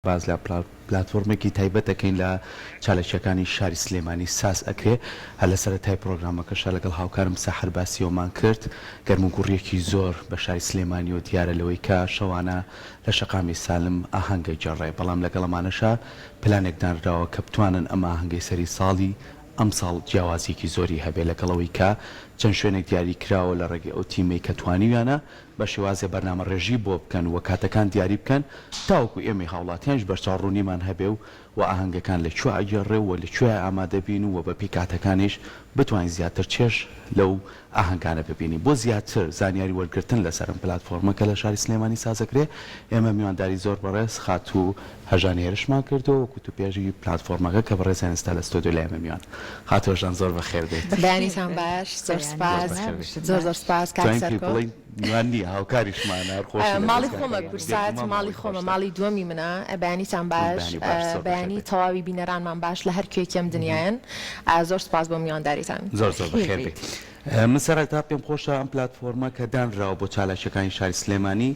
باز لە پلاتفۆرمێکی تایبەتەکەین لە چالەکیەکانی شاری سلێمانی ساز ئەکرێ هە لە سەرەتای پرۆگرامەکەشە لەگەڵ هاوکارم ساحر باسیەوەمان کرد گەرموگوڕیەکی زۆر بە شاری سلێمانی و دیارە لەوەی کە شەوانە لە شەقامی سالم ئاهەنگە جێڕێ بەڵام لەگەڵەمانەشە پلانێک دانراوە کە بتوانن ئەم ئاهەنگەی سەری ساڵی ئەم ساڵ جیاوازێکی زۆری هەبێ لەگەڵەوەی کە چەند شوێنێک دیاری کراوە لە ڕێگەی ئەو تیمەی کە توانیویانە بە شێوازێ بەرنامە ڕێژی بۆ بکەن و کاتەکان دیاری بکەن تاوەکو ئێمەی هاوڵاتیانش بەرچاوڕوونیمان هەبێ و ئاهەنگەکان لەکوێ ئەگەڕێ و لەکوێ ئامادەبین و بە پێی کاتەکانیش بتوانین زیاتر چێژ لەو ئاهەنگانە ببینی بۆ زیاتر زانیاری وەرگرتن لەسەرم پلاتفۆرمەکە لە شاری سلێمانی سازەکرێ ئێمە میوانداری زۆر بەڕێز خات و هەژانی هێرشمان کردەوە وەکو توپێژی پلاتفۆرمەکە کە بەڕێزیان ئێستا لە ستۆدیۆ لای ئێمە میوان خاتۆژان زۆر بەخێر بێت بەیانیتان باش زۆر سپاس زۆر سپاس کاکسەرکۆ نیوانی هاوکاریشمانە ماڵی خۆمە کورسات ماڵی خۆمە ماڵی دووەمی منە بەیانیتان باش بەیانی تەواوی بینەرانمان باش لە هەر کوێکێم دنیایەن زۆر سپاس بۆ میوانداریتان زۆر زۆر بەخێر بێت من سەرەتا پێم خۆشە ئەم پلاتفۆرمە کە دانراوە بۆ چالەکیەکانی شاری سلێمانی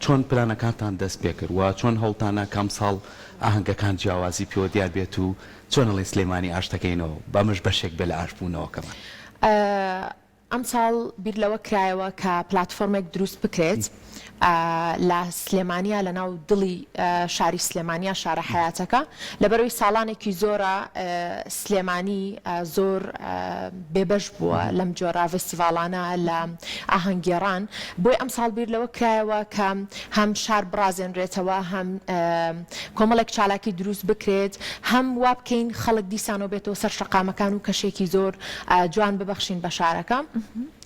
چۆن پلانەکانتان دەست پێ کرد و چۆن هەوڵتانە کام ساڵ ئاهەنگەکان جیاوازی پێوە دیار بێت و چۆن ئەڵێ سلێمانی ئاشتەکەینەوە بەمەش بەشێک بێ لە ئاشبوونەوەکەمان ئەم ساڵ بیر لەوە کرایەوە کە پلاتفۆرمێک دروست بکرێت لە سلێمانیا لە ناو دڵی شاری سلێمانیا شارە حیاتەکە لەبەرەوەی ساڵانێکی زۆرە سلێمانی زۆر بێبەش بووە لەم جۆرە فستیڤالانە لە ئاهەنگێڕان بۆی ئەم ساڵ بیر لەوە کرایەوە کە هەم شار بڕازێنرێتەوە هەم کۆمەڵێک چالاکی دروست بکرێت هەم وا بکەین خەڵک دیسانەوە بێتەوە سەر شەقامەکان و کەشێکی زۆر جوان ببەخشین بە شارەکە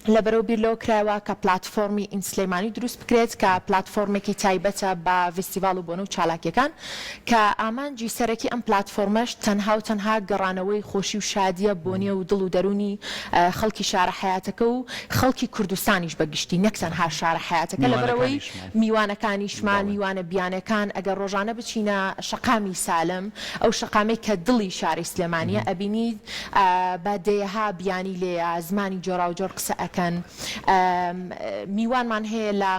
لەبەرەوە بیر لەوە کرایەوە کە پلاتفۆرمی ئین سلێمانی دروست بکرێت کە پلاتفۆرمێکی تایبەتە بە فستیڤال و بۆنە و چالاکیەکان کە ئامانجی سەرەکی ئەم پلاتفۆرمەش تەنها و تەنها گەڕانەوەی خۆشی و شادیە بۆنیە و دڵ و دەرونی خەڵکی شارە حیاتەکە و خەڵکی کوردستانیش بەگشتی نەک تەنها شارە حیاتەکە لەبەرەوەی میوانەکانیشمان میوانە بیانەکان ئەگەر ڕۆژانە بچینە شەقامی سالم ئەو شەقامەی کە دڵی شاری سلێمانیە ئەبینید بە دەیەها بیانی لێە زمانی جۆرا و جۆر قسە ئەکەن میوانمان هەیە لە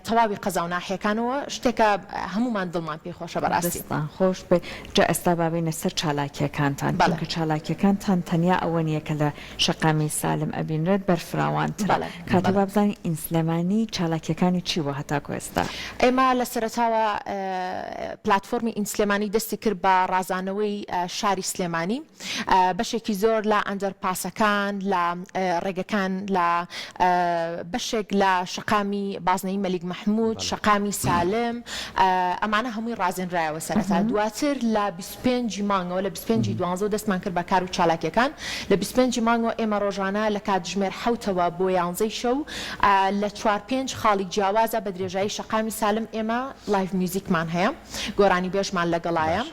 تەواوی قەزا و ناحیەکانەوە شتێکە هەمومان دڵمان پێی خۆشە بەڕاستی خۆش بێ جا ئێستا بابینە سەر چالاکیەکانتان چونکە چالاکیەکانتان تەنیا ئەوە نییە کە لە شەقامی سالم ئەبینرێت بەرفراوانتر کاتە بابزانانی ئین سلێمانی چالاکیەکانی چی وە هەتاکو ئێستا ئێمە لە سەرەتاوە پلاتفۆرمی ئین سلێمانی دەستی کرد بە ڕازانەوەی شاری سلێمانی بەشێکی زۆر لە ئەندەرپاسەکان لە ڕێگەکان لە بەشێک لە شەقامی بازنەی مەلیک مەحموود شەقامی سالم ئەمانە هەمووی ڕازێنرایەوە سەرەتا دواتر لە 25 مانگەوە لە 25 دوانزە دەستمان کرد بە کار و چالاکیەکان لە 25 مانگەوە ئێمە ڕۆژانە لە کاتژمێر 7ەوە بۆ 11 شەو لە 4-5 خاڵی جیاوازە بە درێژایی شەقامی سالم ئێمە لایڤ میوزیکمان هەیە گۆرانی بێژمان لەگەڵایە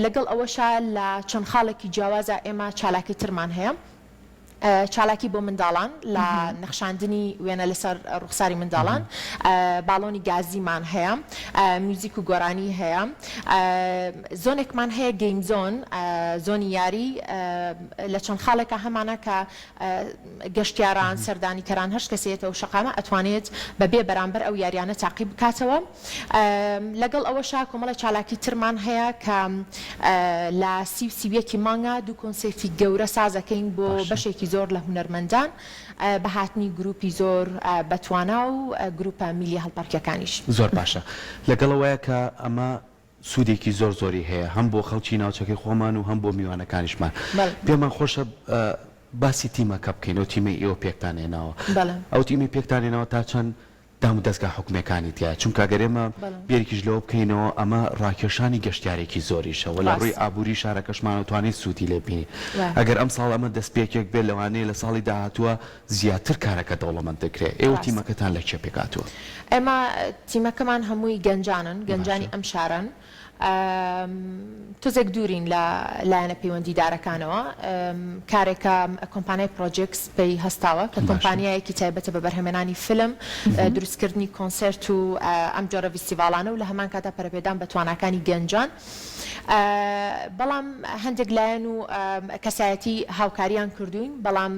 لەگەڵ ئەوەشە لە چەند خاڵێکی جیاوازە ئێمە چالاکی ترمان هەیە چالاکی بۆ منداڵان لە نەخشاندنی وێنە لەسەر ڕوخساری منداڵان باڵۆنی گازیمان هەیە میوزیک و گۆرانی هەیە زۆنێکمان هەیە گەیم زۆن زۆنی یاری لە چەند خاڵێکە هەمانە کە گەشتیاران سەردانیکەران هەر کەسێتەوە شەقامە ئەتوانێت بەبێ بەرامبەر ئەو یاریانە تاقیب بکاتەوە لەگەڵ ئەوەشا کۆمەڵە چالاکی ترمان هەیە کە لە 30 مانگە دوو کۆنسێرتی گەورە سازەکەین بۆ بەشێکی زۆر لە هونەرمەندان بە هاتنی گروپی زۆر بەتوانا و گروپە میلی هەڵپەرکیەکانیش زۆر باشە لەگەڵەوەیە کە ئەمە سوودێکی زۆر زۆری هەیە هەم بۆ خەڵکی ناوچەکەی خۆمان و هەم بۆ میوانەکانیشمان پێمان خۆشە باسی تیمەکە بکەین و تیمەی ئێوە پێکتانێناوە ئەو تیمی پێکتانێنەوە تا چەند دام و دەستگا حکومەکانی تیا چونکە گەرێمە بێرێکیش لەوە بکەینەوە ئەمە ڕاکێشانی گەشتیارێکی زۆریشەوە لە ڕووی ئابووری شارەکەشمان توانێت سوودی لێ بینی ئەگەر ئەم ساڵ ئەمە دەستپێکێک بێت لەوانەیە لە ساڵی داهاتووە زیاتر کارەکە دەوڵەمەند دەکرێت ئێوە تیمەکەتان لە چێ پێکاتوە ئێمە تیمەکەمان هەمووی گەنجانن گەنجانی ئەم شارن تۆزێک دوورین لە لایەنە پەیوەندیدارەکانەوە کارێکە کۆمپانیای پرۆجێکس پێی هەستاوە کە کۆمپانیایەکی تایبەتە بە بەرهەمێنانی فیلم دروستکردنی کۆنسرت و ئەم جۆرە فستیڤالانە و لە هەمان کاتە پەرەپێدان بە تواناکانی گەنجان بەڵام هەندێک لایەن و کەسایەتی هاوکاریان کردوین بەڵام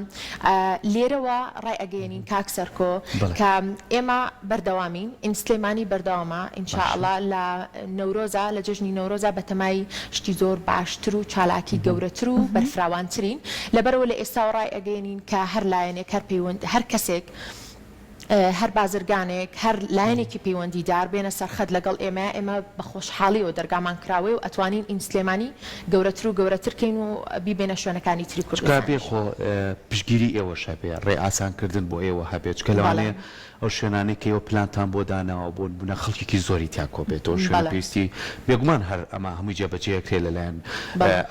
لێرەوە ڕای ئەگەێنین کاک سەرکۆ کە ئێمە بەردەوامین ئین سلێمانی بەردەوامە ئینشاءڵڵا لە نەورۆزە لە جژنی نەورۆزە بەتەمای شتی زۆر باشتر و چالاکی گەورەتر و بەرفراوانترین لەبەرەوە لە ئێستا ڕای ئەگەێنین کە هەر لایەنێک هەر کەسێک هەر بازرگانێک هەر لایەنێکی پەیوەندیدار بێنە سەرخەت لەگەڵ ئێمە بە خۆشحاڵیەوە دەرگامان کراوێ و ئەتوانین ئینسلێمانی گەورەتر و گەورەترکەین و بیبێنە شوێنەکانی تری کوردستان پێ خۆ پشگیری ئێوەش هەبێ ڕێ ئاسانکردن بۆ ئێوە هەبێت چکە لەوانەیە ئەو شوێنانەی کە ئێوە پلانتان بۆ داناوە بۆ بوونە خەڵکێکی زۆری تیا کۆبێتەوە شوێن پێویستی بێگومان هەر ئەمە هەمووی جێبەجێکرێ لەلایەن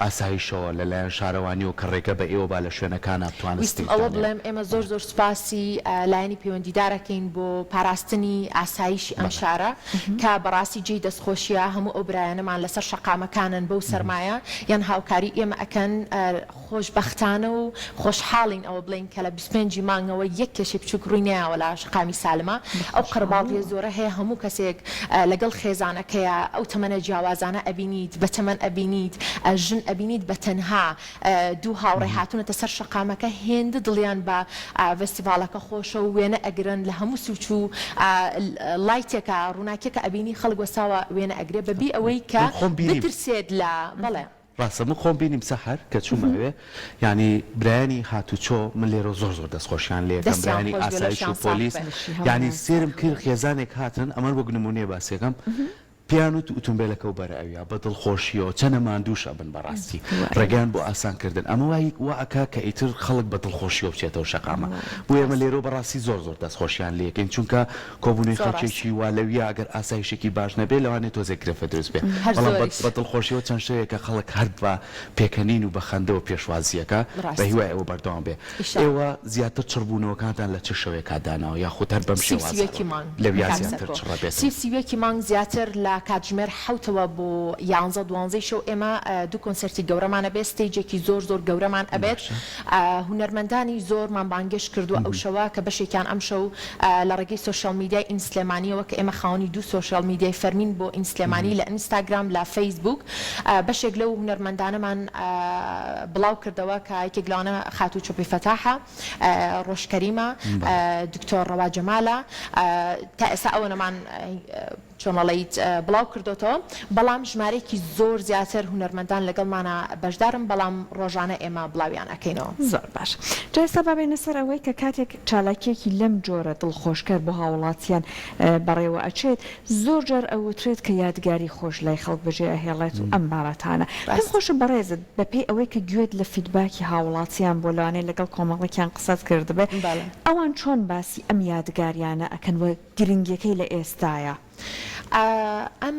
ئاسایشەوە لەلایەن شارەوانی و کە ڕێگە بە ئێوە با لە شوێنەکان توانستین ئەوە بڵێم ئێمە زۆر سوپاسی لایەنی پەیوەندیدارەکەین بۆ پاراستنی ئاسایشی ئەم شارە کە بەڕاستی جێی دەستخۆشیە هەموو ئەو برایەنەمان لەسەر شەقامەکانن بەو سەرمایە یان هاوکاری ئێمە ئەکەن خۆشبەختانە و خۆشحاڵین ئەوە بڵین کە لە 25 مانگەوە یەک کێشی بچووک ڕووی نەیاوە لە شەقامی سالمە ئەو قەرباڵیە زۆرە هەیە هەموو کەسێک لەگەڵ خێزانەکەیە ئەو تەمەنە جیاوازانە ئەبینیت بە تەمەن ئەبینیت ژن ئەبینیت بە تەنها دوو هاوڕێ هاتوونەتە سەر شەقامەکە هێندە دڵیان بە فستیڤالەکە خۆشە و وێنە ئەگرن لە هەموو سوچ و لایتێکە ڕووناکێکە ئەبینی خەڵک وەساوە وێنە ئەگرێ بەبی ئەوەی کە بترسێت لە بەڵێ ڕاستە من خۆم بینیم سەحەر کە چوومەوێ ینی برایانی هاتوچۆ من لێرە زۆر دەستخۆشیان لێ یەکەم برایانی ئاسایش و پۆلیس ینی سێرم کرد خێزانێک هاتن ئەمە وەک نمونێ باسێکم پیان و ئۆتۆمبیلەکە و بەرەویە بە دڵخۆشیەوە چەنە ماندووشە بن بەڕاستی ڕێگەیان بۆ ئاسانکردن ئەمە وای ئەکا کە ئیتر خەڵک بە دڵخۆشیەوە بچێتەوە شەقامە بۆ ئێمە لێرە بەڕاستی زۆر دەستخۆشیان لێکەین چونکە کۆبوونەی خەڵکێکی وا لەویە ئەگەر ئاسایشێکی باش نەبێ لەوانێت تۆزێک گرفە دروست بێ بەڵام بە دڵخۆشیەوە چەند شەیەکە خەڵک هەر بە پێکەنین و بە خەندەوە پێشوازیەکە بە هیوای ئەوە بەردەوام بێ ئێوە زیاتر چڕبوونەوەکانتان لە چ شەوێکا داناوە یاخود هەر بەم شێوازە لەویا زیاتر چڕە بێت سیوێکی مانگ زیاتر لە کاتژمێر حوتەوە بۆ 11 شەو ئێمە دوو کۆنسەرتی گەورەمانە بێت ستێجێکی زۆر گەورەمان ئەبێت هونەرمەندانی زۆرمان بانگێش کردووە ئەو شەوە کە بەشێکیان ئەم شەو لە ڕێگەی سۆشیال میدیای ئینسلێمانیەوە کە ئێمە خاوەنی دوو سۆشیال میدیای فەرمین بۆ ئینسلێمانی لە ئینستاگرام لە فەیسبوک بەشێک لەو هونەرمەندانەمان بڵاو کردەوە کە یەکێک لەوانە خاتوو چۆپی فەتاحە ڕۆژکەریمە دکتۆر ڕەوا جەمالە تا ئێستا ئەوەنەمان چۆنەڵیت بڵاو کردوتەوە بەڵام ژمارەیەکی زۆر زیاتر هونەرمەندان لەگەڵمانە بەشدارم بەڵام ڕۆژانە ئێمە بڵاویان ئەەکەینەوە زۆر باش جا ئێستا بابێنە سەر ئەوەی کە کاتێک چالاکیەکی لەم جۆرە دڵخۆشکەر بۆ هاوڵاتیان بەڕێوە ئەچێت زۆر جار ئەوترێت کە یادگاری خۆش لای خەڵک بەجێ ئەهێڵێت و ئەم بارەتانە پێم خۆشە بەڕێزت بەپێی ئەوەی کە گوێت لە فیدباکی هاوڵاتیان بۆ لەوانەیە لەگەڵ کۆمەڵێکیان قسەت کردبێ ئەوان چۆن باسی ئەم یادگاریانە ئەکەن وە گرنگیەکەی لە ئێستاە ئەم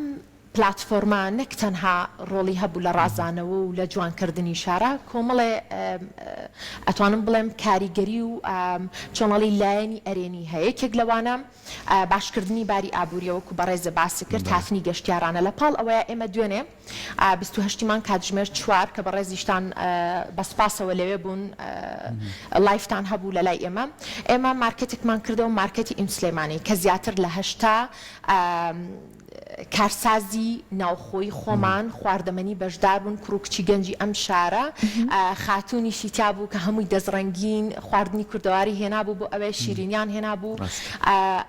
پلاتفۆرما نەک تەنها ڕۆڵی هەبوو لە ڕازانەوە و لە جوانکردنی شارە کۆمەڵێ ئەتوانم بڵێم کاریگەری و چۆنەڵی لایەنی ئەرێنی هەیە یەکێک لەوانە باشکردنی باری ئابوووریەوەکو بەڕێزە باسی کرد تاثنی گەشتیارانە لە پاڵ ئەوەیە ئێمە دوێنێ 28 مان کاتژمێر 4 کە بەڕێزیشتان بەسپاسەوە لەوێ بوون لایفتان هەبوو لە لای ئێمە مارکتێکمان کردەوە مارکەتی ئینسلێمانی کە زیاتر لە 8 کارسازی ناوخۆی خۆمان خواردەمەنی بەشدار بوون کوڕکچی گەنجی ئەم شارە خاتونی شیتا بوو کە هەمووی دەزڕەنگین خواردنی کوردەواری هێنابوو بۆ ئەوەی شیرینیان هێنابوو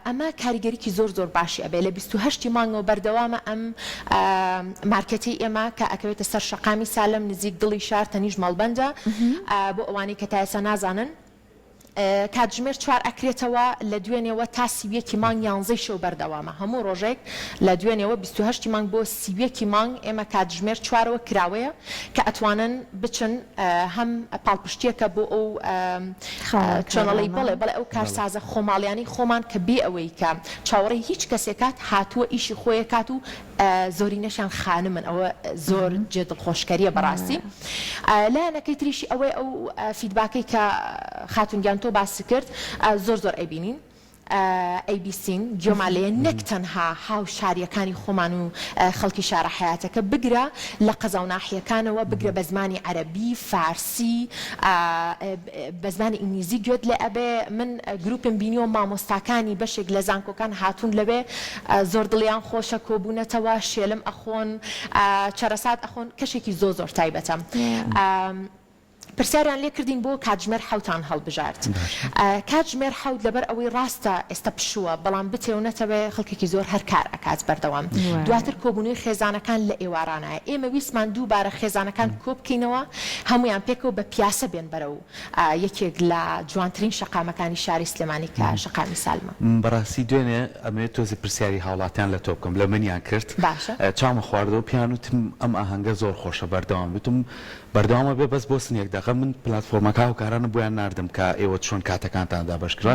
ئەمە کاریگەریکی زۆر باشی ئەبێ لە 28 مانگەوە بەردەوامە ئەم مارکەتی ئێمە کە ئەکەوێتە سەر شەقامی سالم نزیک دڵی شار تەنیژ مەڵبەندە بۆ ئەوانەی کە تا ئێستا نازانن کاتژمێر 4 ئەکرێتەوە لە دوێنێەوە تا سیویەکی مانگ 11 شەو بەردەوامە هەموو ڕۆژێک لە دوێنێەوە 28 مانگ بۆ سیویەکی مانگ ئێمە کاتژمێر 4ەوە کراوەیە کە ئەتوانن بچن هەم پاڵپشتیەکە بۆ ئەو چۆنەڵی بڵێ ئەو کارسازە خۆماڵیانی خۆمان کە بێ ئەوەی کە چاوەڕێی هیچ کەسێکات هاتووە ئیشی خۆیەکات و زۆرینەشان خانمن ئەوە زۆر جێدڵخۆشکەریە بەڕاستی لایەنەکەی تریشی ئەوەی ئەو فیدباکەی کە خاتونگیان تۆ باسی کرد زۆر ئەیبینین ئەیبیسین گوێمالەیە نەک تەنها هاو شاریەکانی خۆمان و خەڵکی شارە حیاتەکە بگرە لە قەزا و ناحیەکانەوە بگرە بە زمانی عەرەبی فارسی بە زمانی ئینگلیزی گوێت لێ ئەبێ من گروپم بینیەوە مامۆستاکانی بەشێک لە زانکۆکان هاتوون لەوێ زۆر دڵیان خۆشە کۆبوونەتەوە شێلم ئەخۆن چەرەسات ئەخۆن کەشێکی زۆر تایبەتە پرسیاریان لێ کردین بۆ کاتژمێر حوتان هەڵبژارد کاتژمێر حوت لەبەر ئەوەی ڕاستە ئێستا پشووە بەڵام بتێونەتەوێ خەڵکێکی زۆر هەر کار ئەکات بەردەوام دواتر کۆبوونەوەی خێزانەکان لە ئێوارانایە ئێمە ویسمان دووبارە خێزانەکان کۆ بکەینەوە هەمویان پێکەوە بە پیاسە بێن بەرەو یەکێک لە جوانترین شەقامەکانی شاری سلێمانی کە شەقامی سالمە بەڕاستی دوێنێ ئەمێت تۆزی پرسیاری هاوڵاتیان لە تۆ بکەم لە منیان کرد چامە خواردەوە پیان وتم ئەم ئاهەنگە زۆر خۆشە بەردەوام وتم بەردەوامە بێ بەس بۆ سنێک دەقە من پلتفۆرمەکە هاوکارانە بۆیان ناردم کە ئێوە چۆن کاتەکانتاندا بەشکرا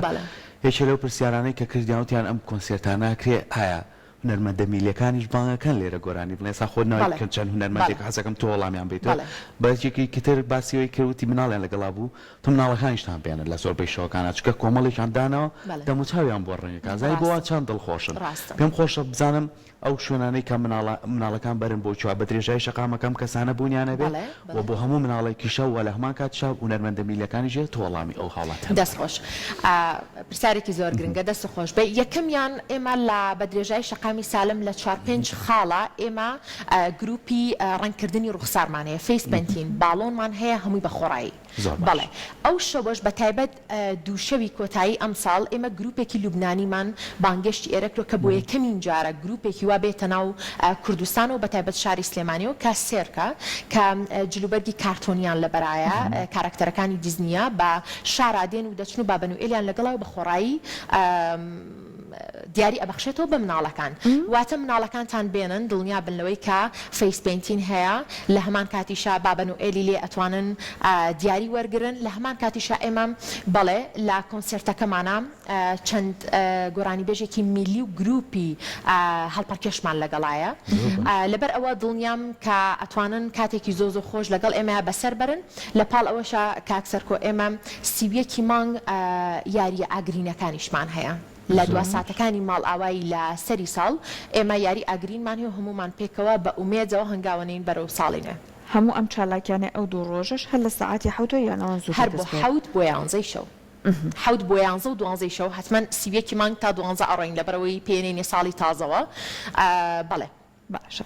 یەکێ لەو پرسیارانەی کە کردیانوتیان ئەم کۆنسێرتانە کرێ ئایا هونەرمەندە میلەکانیش بانگەکان لێرە گۆرانی بڵێ سا خۆ ناوکەن چەند هونەرمەندێک حەزەکەم تۆ وەڵامیان بیتەوە بەچێکی کتر باسیەوەی کەوتی مناڵیان لەگەڵا بوو تۆ مناڵەکانیشتان پێیانە لە زۆربەی شەوەکانە چکە کۆمەڵێکیان دانەوە دەموچاویان بۆ ڕێنگەکان زای بۆوە چەند دڵخۆشن پێم خۆشە بزانم ئەو شوێنانەی کە مناڵەکان بەرن بۆ چوە بە درێژای شەقامەکەم کەسانە بوونیانە بێت و بۆ هەموو مناڵێکیشە و لە هەمان کاتشا هونەرمەندە میلەکانی ژێت تۆ وەڵامی ئەو هاوڵاتە دەستخۆش پرسیارێکی زۆر گرنگە دەستخۆش بێ یەکەمیان ئێمە لە بە درێژای شەقامی سالم لە 4-5 خاڵە ئێمە گروپی ڕەنگکردنی ڕوخسارمانەیە فیس پەنتین باڵۆنمان هەیە هەمووی بە خۆڕایی بەڵێ ئەو شەوەش بە تایبەت دووشەوی کۆتایی ئەم ساڵ ئێمە گروپێکی لوبنانیمان بانگشتی ئێرەکرۆ کە بۆ یەکەمین جارە گروپێکی وا بێتە ناو کوردستان و بە تایبەت شاری سلێمانیەوە کە سێرکە کە جلوبەرگی کارتۆنیان لەبەرایە کارکتەرەکانی دیزنیە بە شارادێن و دەچن و بابەنوئێلیان لەگەڵەوە بە خۆڕایی دیاری ئەبەخشێتەوە بە مناڵەکان واتە مناڵەکانتان بێنن دڵنیا بنەوەی کە فیس پەینتین هەیە لە هەمان کاتیشا بابەنوئێلی لێ ئەتوانن دیاری وەرگرن لە هەمان کاتیشا ئێمە بەڵێ لە کۆنسێرتەکەمانە چەند گۆرانی بێژێکی میلی و گروپی هەڵپەرکێشمان لەگەڵایە لەبەر ئەوە دڵنیام کە ئەتوانن کاتێکی زۆ زۆ خۆش لەگەڵ ئێمە بەسەر بەرن لە پاڵ ئەوەشە کاکسەرکۆ ئێمە سیویەکی مانگ یاریە ئاگرینەکانیشمان هەیە لە دو ساتەکانی ماڵ ئاوایی لە سەری ساڵ ئێمە یاری ئاگرینمان هەیە هەمومان پێکەوە بە ئومێدەوە هەنگاوانین بەرەو ساڵینە هەموو ئەم چالاکیانە ئەو دوو ڕۆژەش هەر لە سەعاتی حوتە یان ئەوان زوو هەر بۆ حوت بۆ 11 شەو حوت بۆ 11 و 12 شەو حتمما سیویەکی مانگ تا 12 ئەڕۆین لەبەرەوەی پێێنێنی ساڵی تازەوە بەڵێ باشە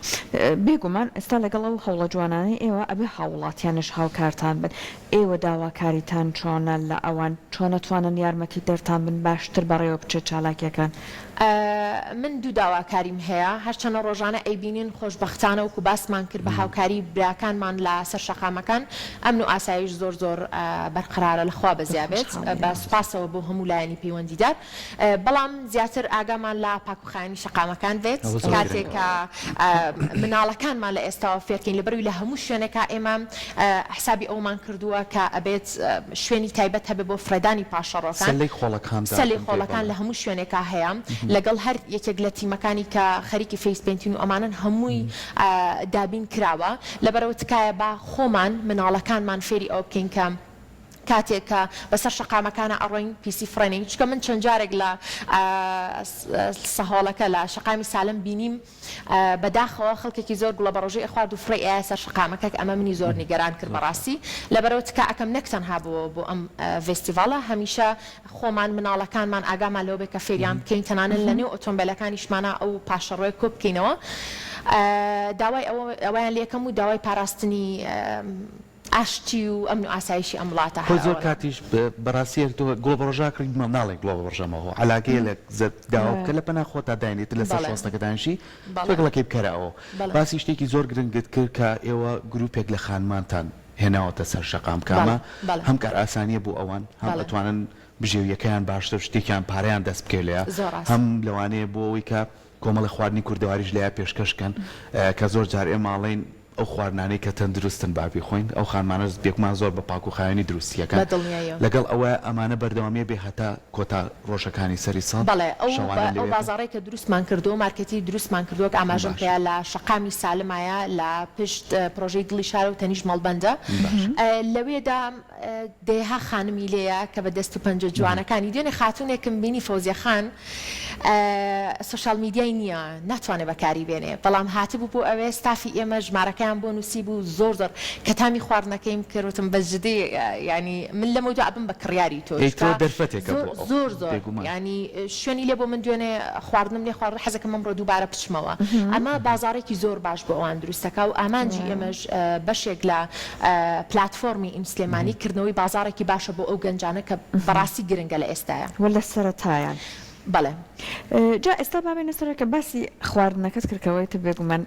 بێگومان ئێستا لەگەڵ ئەو هەوڵە جوانانەی ئێوە ئەبێ هاوڵاتیانش هاوکارتان بن ئێوە داواکاریتان چۆنە لە ئەوان چۆنەتوانن یارمەتی دەرتان بن باشتر بەڕێوە بچێت چالاکیەکان من دوو داواکاریم هەیە هەرچەنە ڕۆژانە ئەیبینین خۆشبەختانە وکو باسمان کرد بە هاوکاری براکانمان لە سەر شەقامەکان ئەمن و ئاسایش زۆر زۆر بەرقرارە لەخوا بەزیابێت بە سوپاسەوە بۆ هەموو لایەنی پەیوەندیدار بەڵام زیاتر ئاگامان لە پاکوخایانی شەقامەکان بێت کاتێکە مناڵەکانمان لە ئێستاوە فێرکەین لەبەروی لە هەموو شوێنێکە ئێمە حسابی ئەومان کردووە کە ئەبێت شوێنی تایبەت هەبێ بۆ فرەدانی پاشەڕۆکان سەلی خۆڵەکان لە هەموو شوێنێکە هەیە لەگەڵ هەر یەکێک لە تیمەکانی کە خەریکی فیس پەینتین و ئەمانن هەمووی دابین کراوە لەبەرەوە تکایە با خۆمان مناڵەکانمان فێری ئەو بکەین کە کاتێکە بەسەر شەقامەکانە ئەڕۆین پیسی فرێنین چکە من چەند جارێک لە سەهۆڵەکە لە شەقامی سالم بینیم بەداخەوە خەڵکێکی زۆر گوڵە بەڕۆژەی خوارد و فڕێ ئایا سەر شەقامەکە ئەمە منی زۆر نیگەران کرد بەڕاستی لەبەرەوە تکا ئەەکەم نەکتەنها بۆ ئەم فێستیڤاڵە هەمیشە خۆمان مناڵەکانمان ئاگامان لەوە بێ کە فێریان بکەین تەنانن لە نێو ئۆتۆمبیلەکانیشمانە ئەو پاشەڕۆی کۆ بکەینەوە داوای ئەویان لێکەم و داوای پاراستنی ئاشتی و ئەمن و ئاسایشی ئەم وڵاتە زۆر کاتیش بەڕاستی گوڵ بەڕۆژاکردی ناڵێک گوڵ بەڕژەمەوە علاگەیە لە داواکە لە پەنا خۆتا داینێت لە سەر شۆستەکەدانشی تۆگەڵەکەی بکەرەوە باسی شتێکی زۆر گرنگت کرد کە ئێوە گروپێک لە خانمانتان هێناوەتە سەر شەقام کامە هەم کار ئاسانیە بۆ ئەوان هەم ئەتوانن بژێویەکەیان باشتر شتێکیان پارەیان دەست بکەێت لەیە هەم لەوانەیە بۆ ئەوەی کە کۆمەڵی خواردنی کوردەواریش لەیە پێشکەشکەن کە زۆر جار ئێماڵین ئەو خواردنانەی کە تەندروستن بابی خۆین ئەو خانمانە بێکمان زۆر بە پاک و خایانی دروستیەکە لەگەڵ ئەوە ئەمانە بەردەوامیە بێ هەتا کۆتا ڕۆژەکانی سەری ساڵ بەڵێ ئەو بازاڕێک کە دروستمان کردو مارکەتی دروستمان کردووە کە ئاماژەم پێیا لە شەقامی سالمایە لە پشت پرۆژەی دڵی شارە و تەنیش مەڵبەندە لەوێدا دێها خانمی لێیە کە بە دەست و پەنجە جوانەکانی دوێنێ خاتونێکم بینی فەوزیە خان سوشال میدیای نییە ناتوانێت بەکاری بێنێ بەڵام هاتبوو بۆ ئەوێ ستافی ئێمە ژمارەکەیان نسخەیان بۆ نووسی بوو زۆر کە تامی خواردنەکەیم کردوتم بەجددی ینی من لە مەوجا بم بە کڕیاری تۆ زۆر ینی شوێنی لێ بۆ من دوێنێ خواردنم لێ خوارد حەزەکە مەمڕۆ دووبارە بچمەوە ئەمە بازارێکی زۆر باش بۆ ئەوان دروستەکە و ئامانجی ئێمەش بەشێک لە پلتفۆرمی ئینسلێمانی کردنەوەی بازارێکی باشە بۆ ئەو گەنجانە کە بەڕاستی گرنگە لە ئێستاە وە لە سەرەتایان. بەڵێ جا ئێستا بابێنە سەرەکە باسی خواردنەکەت کردکەوەیتە بێگومان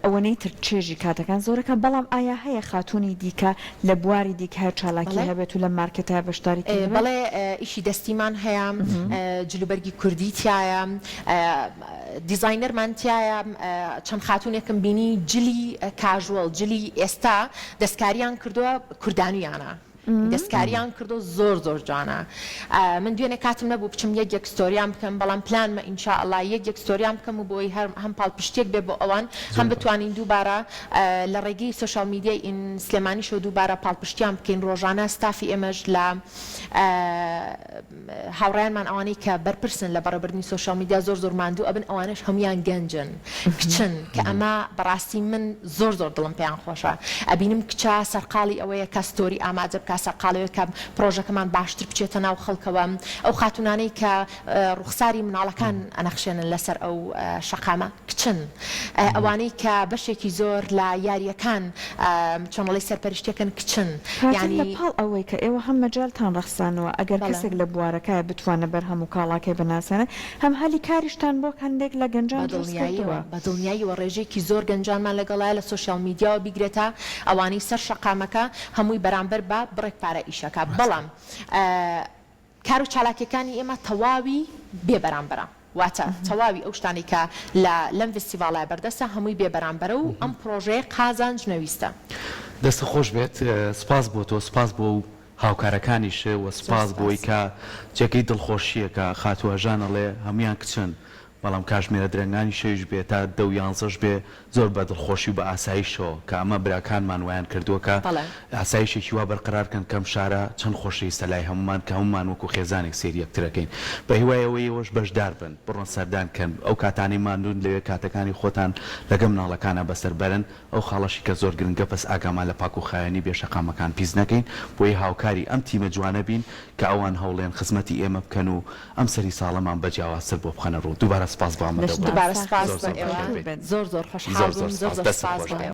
ئەوەنەی تر چێژی کاتەکان زۆرەکە بەڵام ئایا هەیە خاتوونی دیکە لە بواری دیکە چالاکی هەبێت و لە مارکێتە بەشداری بەڵێ ئیشی دەستیمان هەیە جلوبەرگی کوردی تایە دیزاینەرمان تایە چەند خاتونێکم بینی جلی کاژوەڵ جلی ئێستا دەستکاریان کردووە کوردانیانە دەستکاریان کردو زۆر جوانە من دوێنێ کاتم نەبوو بچم یەک یەکستۆریان بکەم بەڵام پلانمە ئینشاءالله یەک یەکستۆریان بکەم و بۆی هەم پاڵپشتێک بێ بۆ ئەوان هەم بتوانین دووبارە لە ڕێگەی سوشال میدیای ئینسلێمانیشەوە دووبارە پاڵپشتیان بکەین ڕۆژانە ستافی ئێمەش لە هاوڕێیانمان ئەوانەی کە بەرپرسن لە بەڕێبردنی سوشال میدیا زۆر ماندوو ئەبن ئەوانش هەمویان گەنجن کچن کە ئەمە بەڕاستی من زۆر دڵم پێیان خۆشە ئەبینم کچە سەرقاڵی ئەوەیە کە ستۆری ئاماجە بکە سەرقاڵەوەی کە پرۆژەکەمان باشتر بچێتە ناو خەڵکەوە ئەو خاتونانەی کە ڕوخساری مناڵەکان ئەنەخشێنن لەسەر ئەو شەقامە کچن ئەوانەی کە بەشێکی زۆر لە یاریەکان چۆنەڵی سەرپەرشتەکەن کچن یعنی پاڵ ئەوەی کە ئێوە هەم مەجالتان ڕەخسانەوە ئەگەر کەسێک لە بوارەکەی بتوانە بەرهەم و کاڵاکەی بناسەنە هەم هەلی کاریشتان بۆ هەندێک لە گەنجان بە دڵنیاییەوە ڕێژێکی زۆر گەنجانمان لەگەڵایە لە سوشال میدیاوە بیگرێتە ئەوانەی سەر شەقامەکە هەمووی بەرامبەر بە بڕێک پارە ئیشەکە بەڵام کار و چالاکیەکانی ئێمە تەواوی بێبەرامبەرە واتە تەواوی ئەو شتانی کە لەم فستیڤاڵای بەردەستە هەمووی بێبەرامبەرە و ئەم پرۆژەیە قازانجنەویستە دەستە خۆش بێت سپاس بۆ تۆ سپاس بۆ هاوکارەکانیشە و سپاس بۆی کە جێگەی دڵخۆشیە کە خاتووەژانەڵێ هەمویان کچن بەڵام کاژمێرە درەنگانی شەویش بێت تا 10 بێ زۆر بە دڵخۆشی و بە ئاساییشەوە کە ئەمە براکانمان ویان کردووە کە ئاسایشێکی وا بەرقرارکەن کەم شارە چەند خۆشەویستە لای هەمومان کە هەمومان وەکو خێزانێک سێری یەکترەکەین بە هیوایەوەی ئەوەش بەشدار بن بڕۆن سەردانکەن ئەو کاتانی ماندون لەوێ کاتەکانی خۆتان لەگە مناڵەکانە بەسەر بەرن ئەو خاڵەشی کە زۆر گرنگە پس ئاگامان لە پاک و خایانی بێشەقامەکان پیس نەکەین بۆی هاوکاری ئەم تیمە جوانە بین کە ئەوان هەوڵێن خزمەتی ئێمە بکەن و ئەم سەری ساڵەمان بەجیاوازتر بۆ بخەنە ڕوو دووبارە سپاس بۆ ئەمەدە دووبارە سپاس بە ئێوە زۆر خۆشحاڵ بووم زۆر سپاس بۆ ئێوە